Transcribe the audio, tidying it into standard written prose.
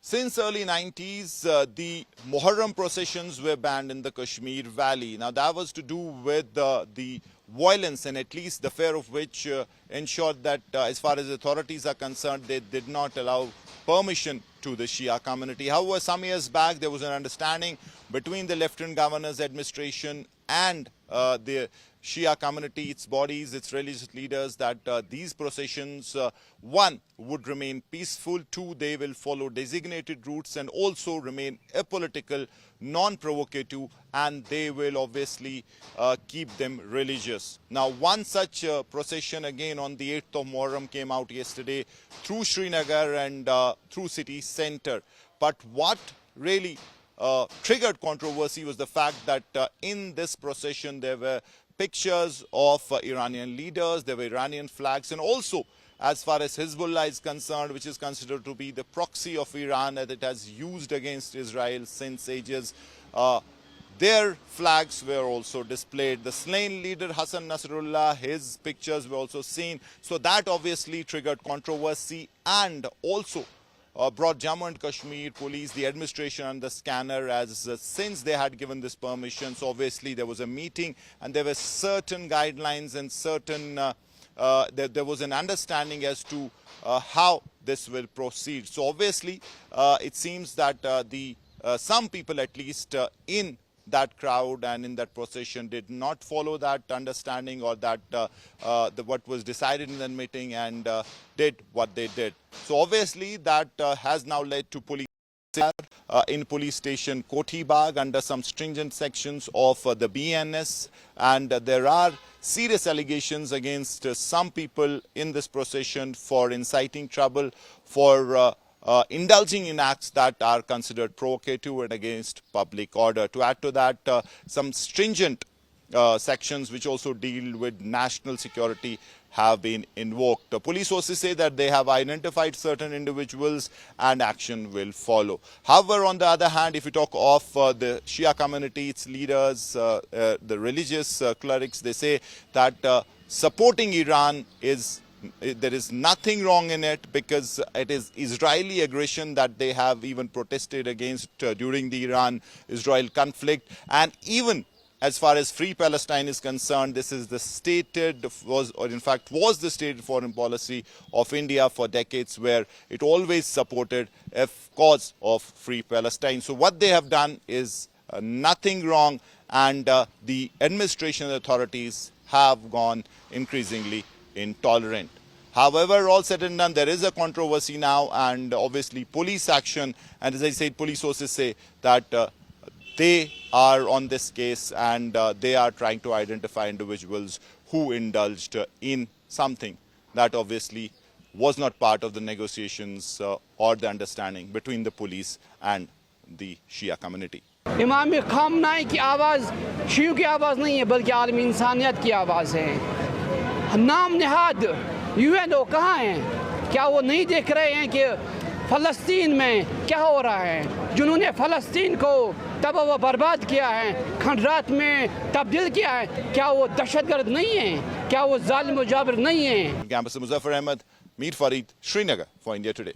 Since early 90s, the Muharram processions were banned in the Kashmir Valley. Now that was to do with the violence, and at least the fear of which ensured that as far as authorities are concerned, they did not allow permission to the Shia community. However, some years back there was an understanding between the Lieutenant Governor's administration and the Shia community, its bodies, its religious leaders, that these processions, one, would remain peaceful, two, they will follow designated routes and also remain apolitical, non-provocative, and they will obviously keep them religious. Now, one such procession again on the 8th of Muharram came out yesterday through Srinagar and through city centre. But what really triggered controversy was the fact that in this procession there were pictures of Iranian leaders, there were Iranian flags, and also as far as Hezbollah is concerned, which is considered to be the proxy of Iran that it has used against Israel since ages, their flags were also displayed. The slain leader Hassan Nasrallah, his pictures were also seen. So that obviously triggered controversy and also brought Jammu and Kashmir police, the administration and the scanner, as since they had given this permission. So obviously there was a meeting and there were certain guidelines and certain there was an understanding as to how this will proceed. So obviously it seems that some people at least in that crowd and in that procession did not follow that understanding or that what was decided in the meeting and did what they did. So obviously that has now led to police in police station Koti Bagh under some stringent sections of the BNS, and there are serious allegations against some people in this procession for inciting trouble, for indulging in acts that are considered provocative and against public order. To add to that, some stringent sections which also deal with national security have been invoked. Police sources say that they have identified certain individuals and action will follow. However, on the other hand, if you talk of the Shia community, its leaders, the religious clerics, they say that supporting Iran there is nothing wrong in it, because it is Israeli aggression that they have even protested against during the Iran-Israel conflict. And even as far as Free Palestine is concerned, this is the stated, was the stated foreign policy of India for decades, where it always supported a cause of Free Palestine. So what they have done is nothing wrong, and the administration and authorities have gone increasingly intolerant. However, all said and done, there is a controversy now, and obviously police action, and as I said, police sources say that they are on this case and they are trying to identify individuals who indulged in something that obviously was not part of the negotiations or the understanding between the police and the Shia community. इमाम खामनाई की आवाज़ शियों की आवाज़ नहीं है, बल्कि आलमी इंसानियत की आवाज़ है। नाम निहाद यूएनओ कहाँ हैं? क्या वो नहीं देख रहे हैं कि फ़लस्तीन में क्या हो रहा है? जिन्होंने फ़लस्तीन को तबाह व बर्बाद किया है, खंडरात में तब्दील किया है, क्या वो दहशतगर्द नहीं है? क्या वो जालिम व जाबिर नहीं है? Campus Muzaffar Ahmed, Mir Farid, Srinagar for India Today.